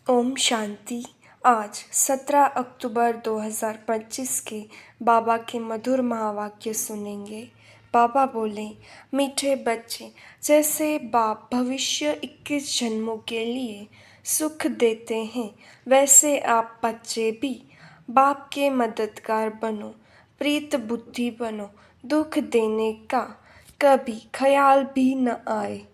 ओम शांति। आज 17 अक्टूबर 2025 के बाबा के मधुर महावाक्य सुनेंगे। बाबा बोले, मीठे बच्चे, जैसे बाप भविष्य 21 जन्मों के लिए सुख देते हैं, वैसे आप बच्चे भी बाप के मददगार बनो, प्रीत बुद्धि बनो। दुख देने का कभी ख्याल भी न आए।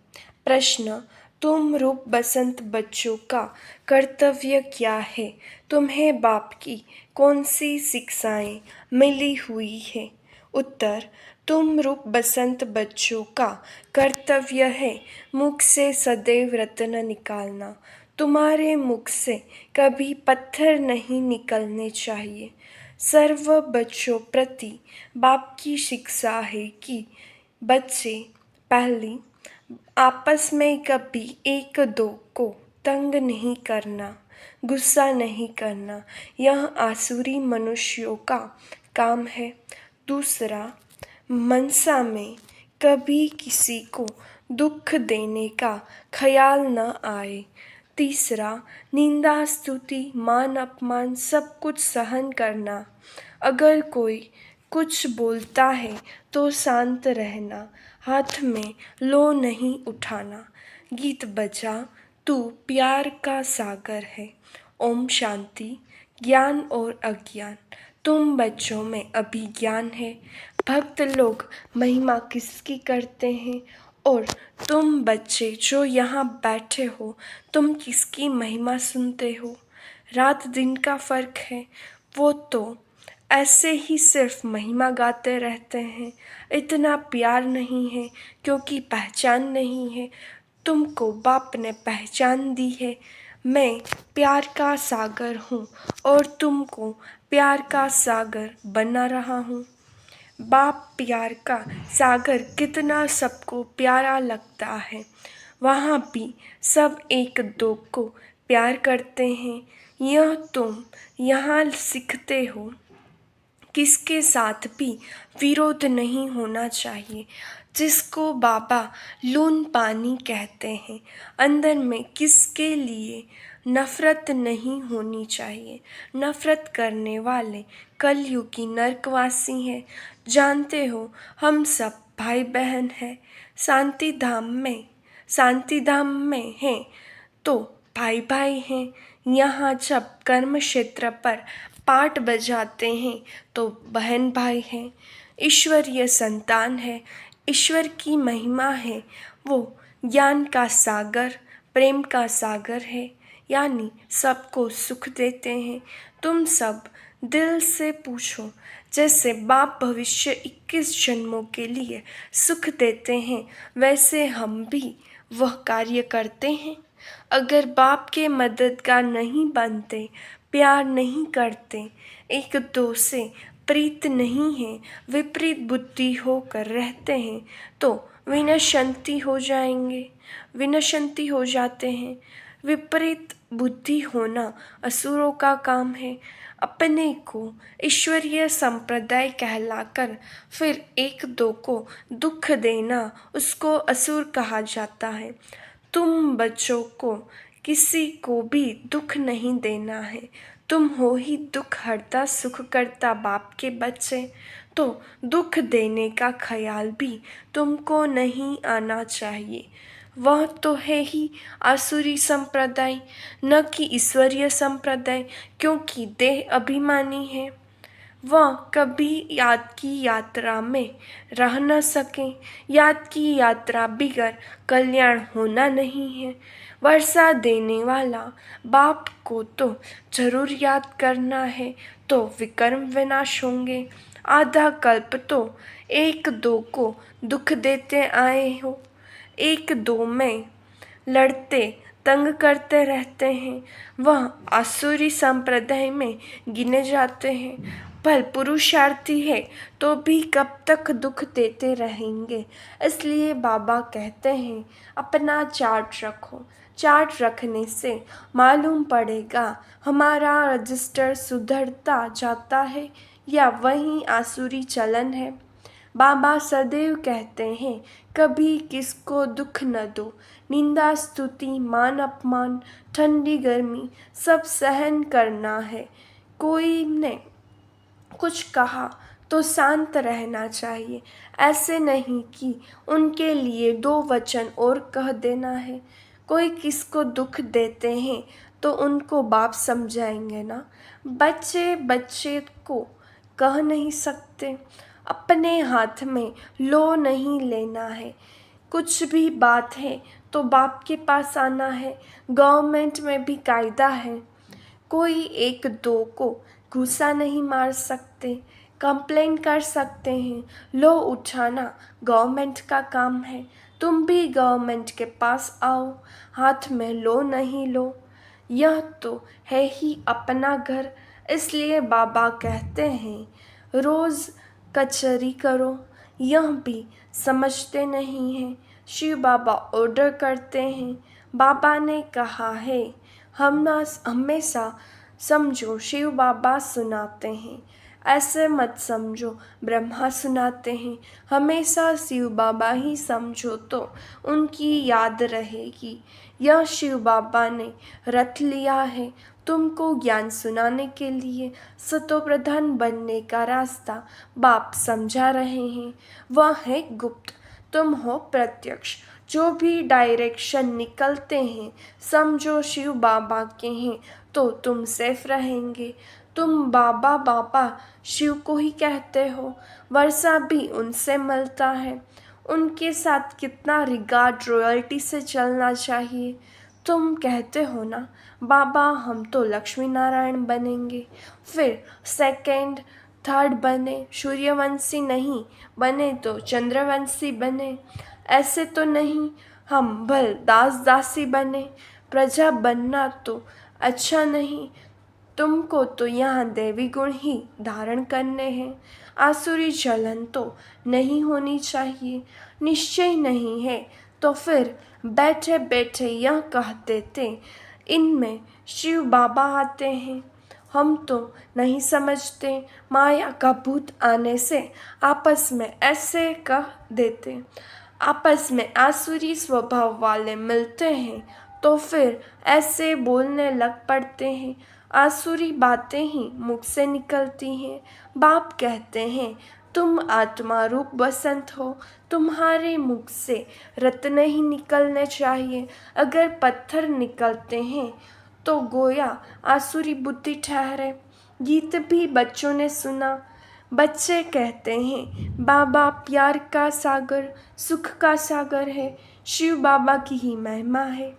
प्रश्न, तुम रूप बसंत बच्चों का कर्तव्य क्या है? तुम्हें बाप की कौन सी शिक्षाएं मिली हुई है? उत्तर, तुम रूप बसंत बच्चों का कर्तव्य है मुख से सदैव रत्न निकालना। तुम्हारे मुख से कभी पत्थर नहीं निकलने चाहिए। सर्व बच्चों प्रति बाप की शिक्षा है कि बच्चे पहली आपस में कभी एक दो को तंग नहीं करना, गुस्सा नहीं करना, यह आसुरी मनुष्यों का काम है। दूसरा, मनसा में कभी किसी को दुख देने का ख्याल न आए। तीसरा, निंदा स्तुति मान अपमान सब कुछ सहन करना। अगर कोई कुछ बोलता है तो शांत रहना, हाथ में लो नहीं उठाना। गीत बजा, तू प्यार का सागर है। ओम शांति। ज्ञान और अज्ञान, तुम बच्चों में अभी ज्ञान है। भक्त लोग महिमा किसकी करते हैं और तुम बच्चे जो यहाँ बैठे हो, तुम किसकी महिमा सुनते हो? रात दिन का फर्क है। वो तो ऐसे ही सिर्फ महिमा गाते रहते हैं। इतना प्यार नहीं है क्योंकि पहचान नहीं है। तुमको बाप ने पहचान दी है। मैं प्यार का सागर हूँ और तुमको प्यार का सागर बना रहा हूँ। बाप प्यार का सागर कितना सबको प्यारा लगता है। वहाँ भी सब एक दो को प्यार करते हैं। यह तुम यहाँ सीखते हो। किसके साथ भी विरोध नहीं होना चाहिए। जिसको बाबा लून पानी कहते हैं, अंदर में किसके लिए नफरत नहीं होनी चाहिए। नफरत करने वाले कलयुगी नरकवासी हैं। जानते हो, हम सब भाई बहन हैं। शांति धाम में हैं तो भाई भाई हैं। यहाँ जब कर्म क्षेत्र पर पाठ बजाते हैं तो बहन भाई हैं। ईश्वरीय संतान है, ईश्वर की महिमा है। वो ज्ञान का सागर, प्रेम का सागर है, यानी सबको सुख देते हैं। तुम सब दिल से पूछो, जैसे बाप भविष्य 21 जन्मों के लिए सुख देते हैं, वैसे हम भी वह कार्य करते हैं। अगर बाप के मददगार नहीं बनते, प्यार नहीं करते, एक दो से प्रीत नहीं है, विपरीत बुद्धि होकर रहते हैं, तो विनशंति हो जाते हैं। विपरीत बुद्धि होना असुरों का काम है। अपने को ईश्वरीय संप्रदाय कहलाकर फिर एक दो को दुख देना, उसको असुर कहा जाता है। तुम बच्चों को किसी को भी दुख नहीं देना है। तुम हो ही दुख हरता सुख करता बाप के बच्चे, तो दुख देने का ख्याल भी तुमको नहीं आना चाहिए। वह तो है ही आसुरी संप्रदाय, न कि ईश्वरीय संप्रदाय, क्योंकि देह अभिमानी है। वह कभी याद की यात्रा में रह न सके। याद की यात्रा बिगर कल्याण होना नहीं है। वर्षा देने वाला बाप को तो जरूर याद करना है, तो विकर्म विनाश होंगे। आधा कल्प तो एक दो को दुख देते आए हो, एक दो में लड़ते तंग करते रहते हैं। वह आसुरी संप्रदाय में गिने जाते हैं। भल पुरुषार्थी है तो भी कब तक दुख देते रहेंगे। इसलिए बाबा कहते हैं, अपना चार्ट रखो। चार्ट रखने से मालूम पड़ेगा हमारा रजिस्टर सुधरता जाता है या वही आसुरी चलन है। बाबा सदैव कहते हैं, कभी किसको दुख न दो, निंदा स्तुति मान अपमान ठंडी गर्मी सब सहन करना है। कोई ने कुछ कहा तो शांत रहना चाहिए, ऐसे नहीं कि उनके लिए दो वचन और कह देना है। कोई किसको दुख देते हैं तो उनको बाप समझाएंगे ना। बच्चे बच्चे को कह नहीं सकते, अपने हाथ में लो नहीं लेना है। कुछ भी बात है तो बाप के पास आना है। गवर्नमेंट में भी कायदा है, कोई एक दो को घूसा नहीं मार सकते। कंप्लेन कर सकते हैं, लो उठाना गवर्नमेंट का काम है। तुम भी गवर्नमेंट के पास आओ, हाथ में लो नहीं लो। यह तो है ही अपना घर, इसलिए बाबा कहते हैं रोज़ कचहरी करो। यह भी समझते नहीं हैं। शिव बाबा ऑर्डर करते हैं। बाबा ने कहा है हमेशा समझो शिव बाबा सुनाते हैं, ऐसे मत समझो ब्रह्मा सुनाते हैं। हमेशा शिव बाबा ही समझो तो उनकी याद रहेगी। यह शिव बाबा ने रथ लिया है तुमको ज्ञान सुनाने के लिए। सतो प्रधान बनने का रास्ता बाप समझा रहे हैं, वह है गुप्त, तुम हो प्रत्यक्ष। जो भी डायरेक्शन निकलते हैं समझो शिव बाबा के हैं तो तुम सेफ रहेंगे। तुम बाबा बाबा शिव को ही कहते हो, वर्षा भी उनसे मिलता है। उनके साथ कितना रिगार्ड रॉयल्टी से चलना चाहिए। तुम कहते हो ना बाबा हम तो लक्ष्मी नारायण बनेंगे, फिर सेकंड थर्ड बने, सूर्यवंशी नहीं बने तो चंद्रवंशी बने। ऐसे तो नहीं हम भल दास दासी बने। प्रजा बनना तो अच्छा नहीं, तुमको तो यहाँ देवी गुण ही धारण करने हैं। आसुरी जलन तो नहीं होनी चाहिए। निश्चय नहीं है तो फिर बैठे बैठे यह कह देते इनमें शिव बाबा आते हैं। हम तो नहीं समझते, माया का भूत आने से आपस में ऐसे कह देते। आपस में आसुरी स्वभाव वाले मिलते हैं तो फिर ऐसे बोलने लग पड़ते हैं। आसुरी बातें ही मुख से निकलती हैं। बाप कहते हैं तुम आत्मा रूप बसंत हो, तुम्हारे मुख से रत्न ही निकलने चाहिए। अगर पत्थर निकलते हैं तो गोया आसुरी बुद्धि ठहरे। गीत भी बच्चों ने सुना। बच्चे कहते हैं बाबा प्यार का सागर सुख का सागर है, शिव बाबा की ही महिमा है।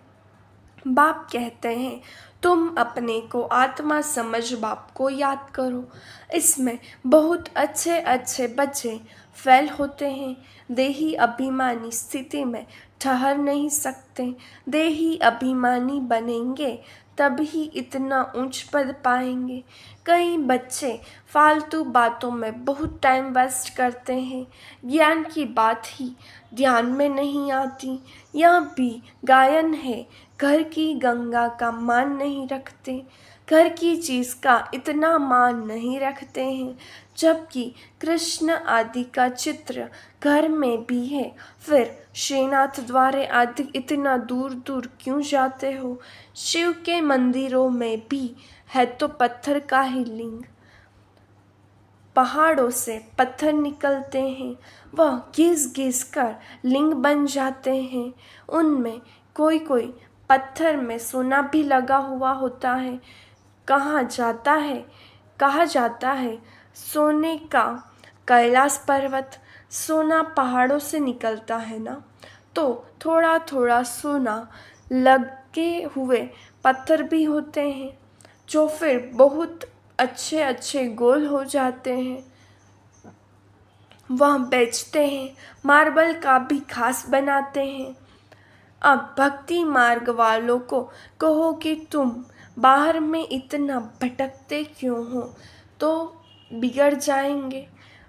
बाप कहते हैं तुम अपने को आत्मा समझ बाप को याद करो। इसमें बहुत अच्छे अच्छे बच्चे फेल होते हैं। देही अभिमानी स्थिति में ठहर नहीं सकते। देही अभिमानी बनेंगे तभी इतना ऊंच पद पाएंगे। कई बच्चे फालतू बातों में बहुत टाइम वेस्ट करते हैं, ज्ञान की बात ही ध्यान में नहीं आती। यह भी गायन है, घर की गंगा का मान नहीं रखते, घर की चीज़ का इतना मान नहीं रखते हैं, जबकि कृष्ण आदि का चित्र घर में भी है। फिर श्रीनाथ द्वारे आदि इतना दूर दूर क्यों जाते हो? शिव के मंदिरों में भी है तो पत्थर का ही लिंग। पहाड़ों से पत्थर निकलते हैं, वह घिस घिस कर लिंग बन जाते हैं। उनमें कोई कोई पत्थर में सोना भी लगा हुआ होता है। कहा जाता है सोने का कैलाश पर्वत। सोना पहाड़ों से निकलता है ना, तो थोड़ा थोड़ा सोना लगे हुए पत्थर भी होते हैं जो फिर बहुत अच्छे अच्छे गोल हो जाते हैं। वह बेचते हैं, मार्बल का भी खास बनाते हैं। अब भक्ति मार्ग वालों को कहो कि तुम बाहर में इतना भटकते क्यों हो, तो बिगड़ जाएंगे।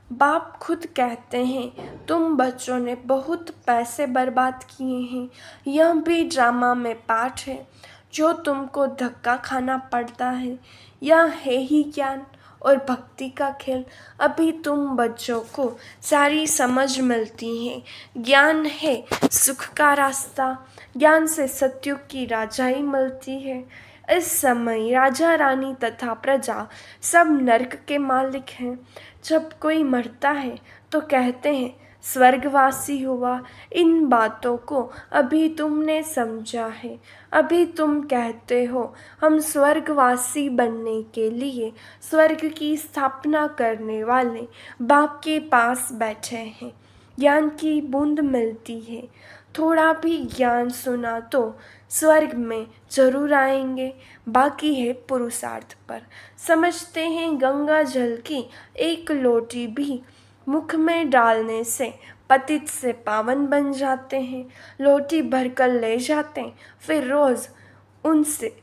बाप खुद कहते हैं तुम बच्चों ने बहुत पैसे बर्बाद किए हैं। यह भी ड्रामा में पाठ है जो तुमको धक्का खाना पड़ता है। यह है ही ज्ञान और भक्ति का खेल। अभी तुम बच्चों को सारी समझ मिलती है। ज्ञान है सुख का रास्ता, ज्ञान से सत्युग की राजाई मिलती है। इस समय राजा रानी तथा प्रजा सब नरक के मालिक हैं। जब कोई मरता है तो कहते हैं स्वर्गवासी हुआ। इन बातों को अभी तुमने समझा है। अभी तुम कहते हो हम स्वर्गवासी बनने के लिए स्वर्ग की स्थापना करने वाले बाप के पास बैठे हैं। ज्ञान की बूंद मिलती है। थोड़ा भी ज्ञान सुना तो स्वर्ग में जरूर आएंगे। बाकी है पुरुषार्थ पर। समझते हैं गंगा जल की एक लोटी भी मुख में डालने से पतित से पावन बन जाते हैं। लोटी भरकर ले जाते हैं, फिर रोज उनसे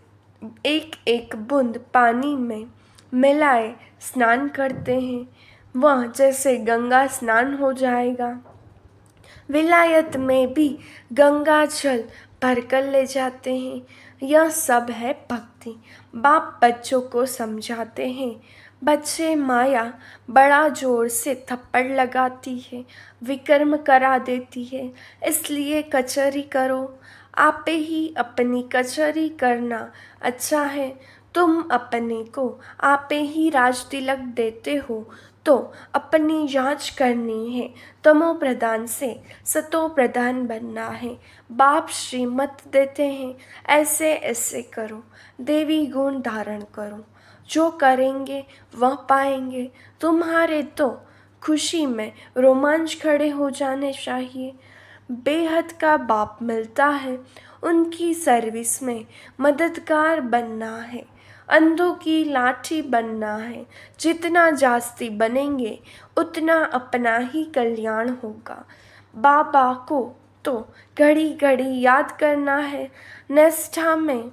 एक एक बूंद पानी में मिलाए स्नान करते हैं। वह जैसे गंगा स्नान हो जाएगा। विलायत में भी गंगा जल भरकर ले जाते हैं। यह सब है भक्ति। बाप बच्चों को समझाते हैं। बच्चे माया बड़ा जोर से थप्पड़ लगाती है, विकर्म करा देती है। इसलिए कचहरी करो। आपे ही अपनी कचहरी करना अच्छा है। तुम अपने को आपे ही राज तिलक देते हो तो अपनी जांच करनी है। तमो प्रधान से सतो प्रधान बनना है। बाप श्रीमत देते हैं ऐसे ऐसे करो, देवी गुण धारण करो। जो करेंगे वह पाएंगे। तुम्हारे तो खुशी में रोमांच खड़े हो जाने चाहिए। बेहद का बाप मिलता है, उनकी सर्विस में मददगार बनना है। अंधों की लाठी बनना है। जितना जास्ती बनेंगे उतना अपना ही कल्याण होगा। बाबा को तो घड़ी घड़ी याद करना है। निष्ठा में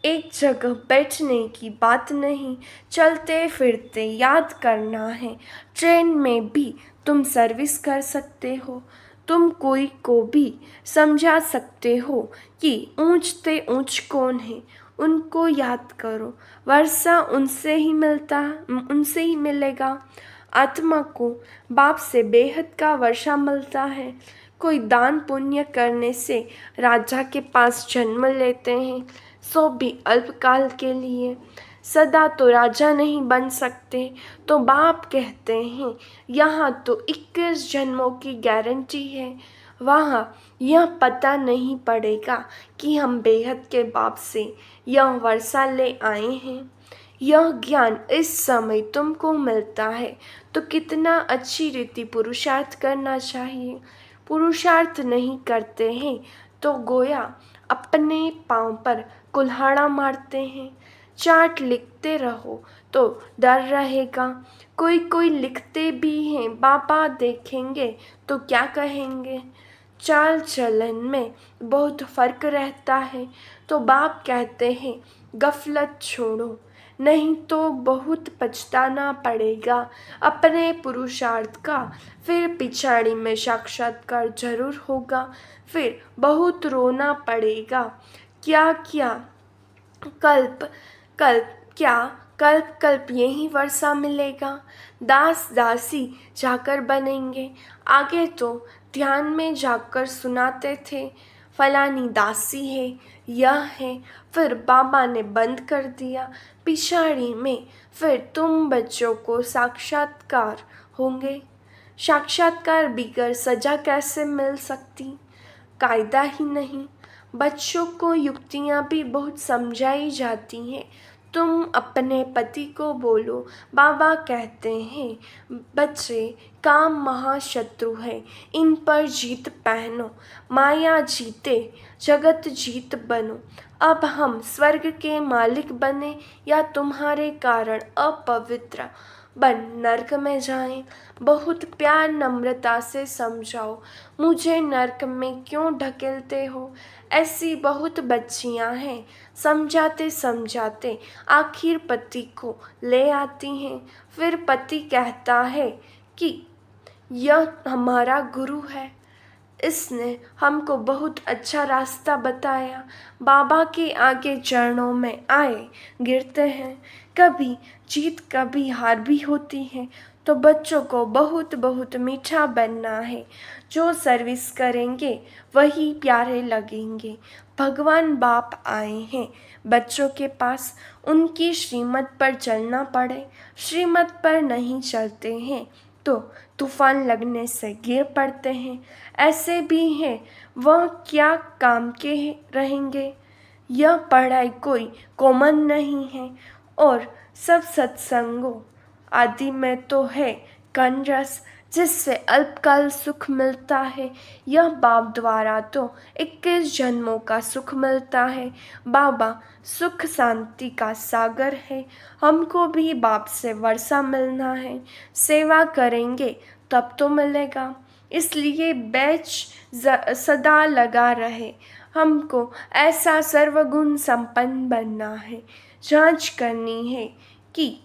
एक जगह बैठने की बात नहीं, चलते फिरते याद करना है। ट्रेन में भी तुम सर्विस कर सकते हो। तुम कोई को भी समझा सकते हो कि ऊंचते ऊंच कौन है, उनको याद करो। वर्षा उनसे ही मिलेगा। आत्मा को बाप से बेहद का वर्षा मिलता है। कोई दान पुण्य करने से राजा के पास जन्म लेते हैं, सो भी अल्पकाल के लिए। सदा तो राजा नहीं बन सकते। तो बाप कहते हैं यहाँ तो 21 जन्मों की गारंटी है। वहाँ यह पता नहीं पड़ेगा कि हम बेहद के बाप से यह वर्षा ले आए हैं। यह ज्ञान इस समय तुमको मिलता है तो कितना अच्छी रीति पुरुषार्थ करना चाहिए। पुरुषार्थ नहीं करते हैं तो गोया अपने पाँव पर कुल्हाड़ा मारते हैं। चार्ट लिखते रहो तो डर रहेगा। कोई कोई लिखते भी हैं, बाबा देखेंगे तो क्या कहेंगे। चाल चलन में बहुत फर्क रहता है। तो बाप कहते हैं गफलत छोड़ो, नहीं तो बहुत पछताना पड़ेगा अपने पुरुषार्थ का। फिर पिछाड़ी में साक्षात्कार जरूर होगा। फिर बहुत रोना पड़ेगा। क्या क्या कल्प कल्प क्या कल्प कल्प यही वर्षा मिलेगा। दास दासी जाकर बनेंगे। आगे तो ध्यान में जाकर सुनाते थे फलानी दासी है, यह है। फिर बाबा ने बंद कर दिया। पिछाड़ी में फिर तुम बच्चों को साक्षात्कार होंगे। साक्षात्कार बिगर सजा कैसे मिल सकती, कायदा ही नहीं। बच्चों को युक्तियाँ भी बहुत समझाई जाती हैं। तुम अपने पति को बोलो। बाबा कहते हैं बच्चे काम महाशत्रु है, इन पर जीत पहनो। माया जीते जगत जीत बनो। अब हम स्वर्ग के मालिक बने या तुम्हारे कारण अपवित्र बन नरक में जाएं। बहुत प्यार नम्रता से समझाओ, मुझे नरक में क्यों ढकेलते हो। ऐसी बहुत बच्चियां हैं, समझाते समझाते आखिर पति को ले आती हैं। फिर पति कहता है कि यह हमारा गुरु है, इसने हमको बहुत अच्छा रास्ता बताया। बाबा के आगे चरणों में आए गिरते हैं। कभी जीत कभी हार भी होती है। तो बच्चों को बहुत बहुत मीठा बनना है। जो सर्विस करेंगे वही प्यारे लगेंगे। भगवान बाप आए हैं बच्चों के पास, उनकी श्रीमत पर चलना पड़े। श्रीमत पर नहीं चलते हैं तो तूफान लगने से गिर पड़ते हैं। ऐसे भी हैं, वह क्या काम के रहेंगे। यह पढ़ाई कोई कॉमन नहीं है। और सब सत्संगों आदि में तो है कन रस, जिससे अल्पकाल सुख मिलता है। यह बाप द्वारा तो 21 जन्मों का सुख मिलता है। बाबा सुख शांति का सागर है। हमको भी बाप से वर्षा मिलना है। सेवा करेंगे तब तो मिलेगा। इसलिए बैच सदा लगा रहे। हमको ऐसा सर्वगुण संपन्न बनना है। जांच करनी है कि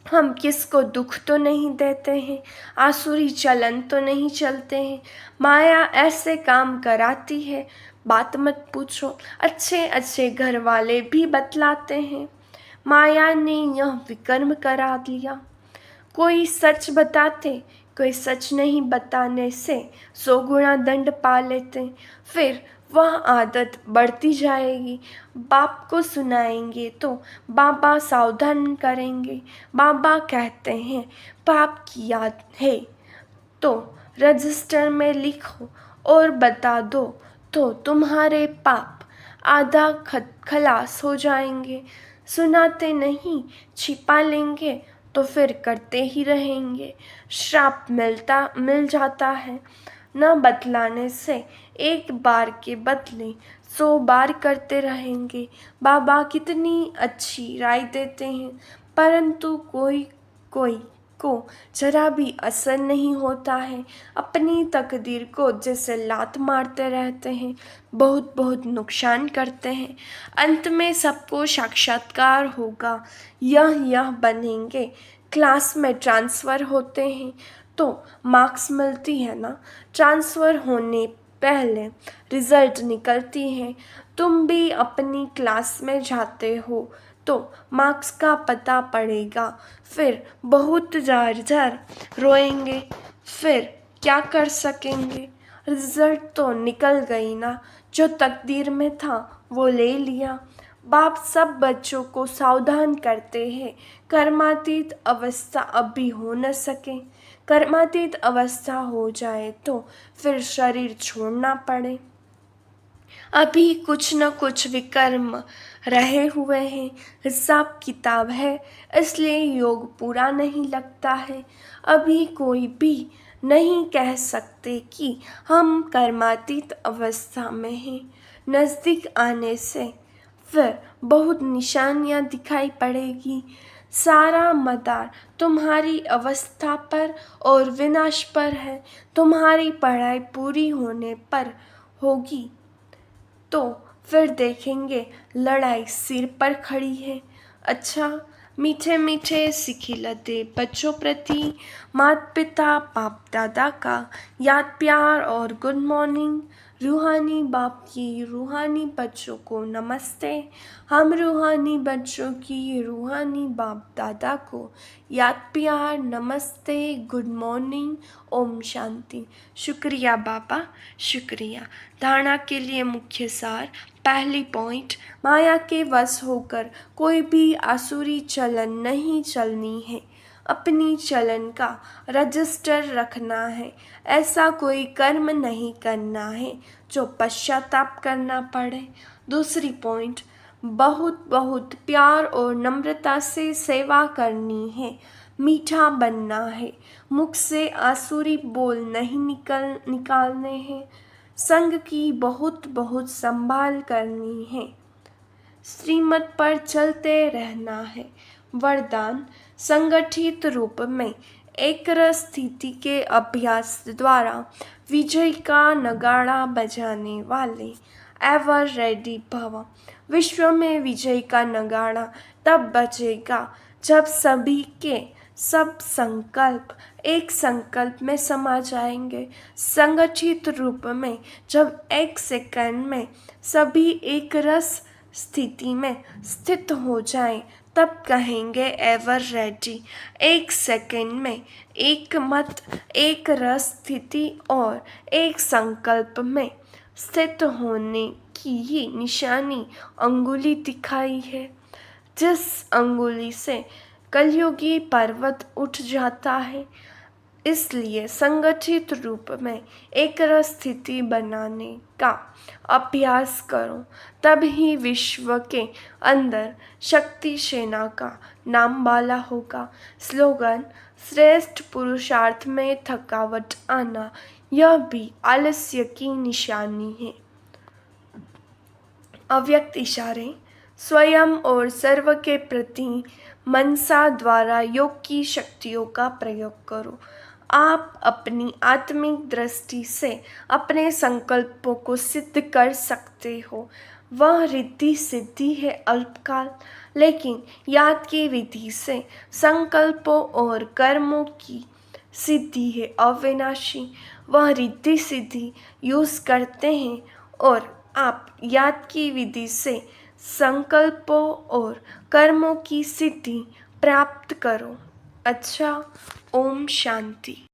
हम किसको दुख तो नहीं देते हैं, आसुरी चलन तो नहीं चलते हैं। माया ऐसे काम कराती है, बात मत पूछो। अच्छे अच्छे घर वाले भी बतलाते हैं, माया ने यह विकर्म करा दिया। कोई सच बताते, कोई सच नहीं बताने से 100 गुना दंड पा लेते। फिर वह आदत बढ़ती जाएगी। बाप को सुनाएंगे तो बाबा सावधान करेंगे। बाबा कहते हैं पाप की याद है तो रजिस्टर में लिखो और बता दो तो तुम्हारे पाप आधा खलास हो जाएंगे। सुनाते नहीं, छिपा लेंगे तो फिर करते ही रहेंगे। श्राप मिल जाता है। न बतलाने से एक बार के बदले 100 बार करते रहेंगे। बाबा कितनी अच्छी राय देते हैं, परंतु कोई कोई को जरा भी असर नहीं होता है। अपनी तकदीर को जैसे लात मारते रहते हैं, बहुत बहुत नुकसान करते हैं। अंत में सबको साक्षात्कार होगा, यह बनेंगे। क्लास में ट्रांसफ़र होते हैं तो मार्क्स मिलती है ना, ट्रांसफ़र होने पहले रिज़ल्ट निकलती है। तुम भी अपनी क्लास में जाते हो तो मार्क्स का पता पड़ेगा। फिर बहुत जार रोएंगे, फिर क्या कर सकेंगे। रिज़ल्ट तो निकल गई ना, जो तकदीर में था वो ले लिया। बाप सब बच्चों को सावधान करते हैं, कर्मातीत अवस्था अब भी हो न सके। कर्मातीत अवस्था हो जाए तो फिर शरीर छोड़ना पड़े। अभी कुछ न कुछ विकर्म रहे हुए हैं, हिसाब किताब है, इसलिए योग पूरा नहीं लगता है। अभी कोई भी नहीं कह सकते कि हम कर्मातीत अवस्था में हैं। नज़दीक आने से फिर बहुत निशानियाँ दिखाई पड़ेगी। सारा मदार तुम्हारी अवस्था पर और विनाश पर है। तुम्हारी पढ़ाई पूरी होने पर होगी तो फिर देखेंगे लड़ाई सिर पर खड़ी है। अच्छा, मीठे मीठे सिखिलते बच्चों प्रति माता पिता बाप दादा का याद प्यार और गुड मॉर्निंग। रूहानी बाप की रूहानी बच्चों को नमस्ते। हम रूहानी बच्चों की रूहानी बाप दादा को याद प्यार नमस्ते, गुड मॉर्निंग, ओम शांति। शुक्रिया बाबा, शुक्रिया। धारणा के लिए मुख्य सार। पहली पॉइंट, माया के वश होकर कोई भी आसुरी चलन नहीं चलनी है। अपनी चलन का रजिस्टर रखना है। ऐसा कोई कर्म नहीं करना है जो पश्चाताप करना पड़े। दूसरी पॉइंट, बहुत बहुत प्यार और नम्रता से सेवा करनी है। मीठा बनना है। मुख से आसुरी बोल नहीं निकालने हैं। संग की बहुत बहुत संभाल करनी है। श्रीमत पर चलते रहना है। वरदान, संगठित रूप में एक रस स्थिति के अभ्यास द्वारा विजय का नगाड़ा बजाने वाले एवर रेडी भव। विश्व में विजय का नगाड़ा तब बजेगा जब सभी के सब संकल्प एक संकल्प में समा जाएंगे। संगठित रूप में जब एक सेकंड में सभी एक रस स्थिति में स्थित हो जाएं, तब कहेंगे एवर रेडी। एक सेकंड में एक मत, एक रस स्थिति और एक संकल्प में स्थित होने की ही निशानी अंगुली दिखाई है। जिस अंगुली से कलयुगी पर्वत उठ जाता है, इसलिए संगठित रूप में एक रस स्थिति बनाने का अभ्यास करो, तब ही विश्व के अंदर शक्ति सेना का नाम वाला होगा। स्लोगन: श्रेष्ठ पुरुषार्थ में थकावट आना, यह भी आलस्य की निशानी है। अव्यक्त इशारे: स्वयं और सर्व के प्रति मनसा द्वारा योग की शक्तियों का प्रयोग करो। आप अपनी आत्मिक दृष्टि से अपने संकल्पों को सिद्ध कर सकते हो। वह रिद्धि सिद्धि है अल्पकाल, लेकिन याद की विधि से संकल्पों और कर्मों की सिद्धि है अविनाशी। वह रिद्धि सिद्धि यूज करते हैं और आप याद की विधि से संकल्पों और कर्मों की सिद्धि प्राप्त करो। अच्छा, ओम शांति।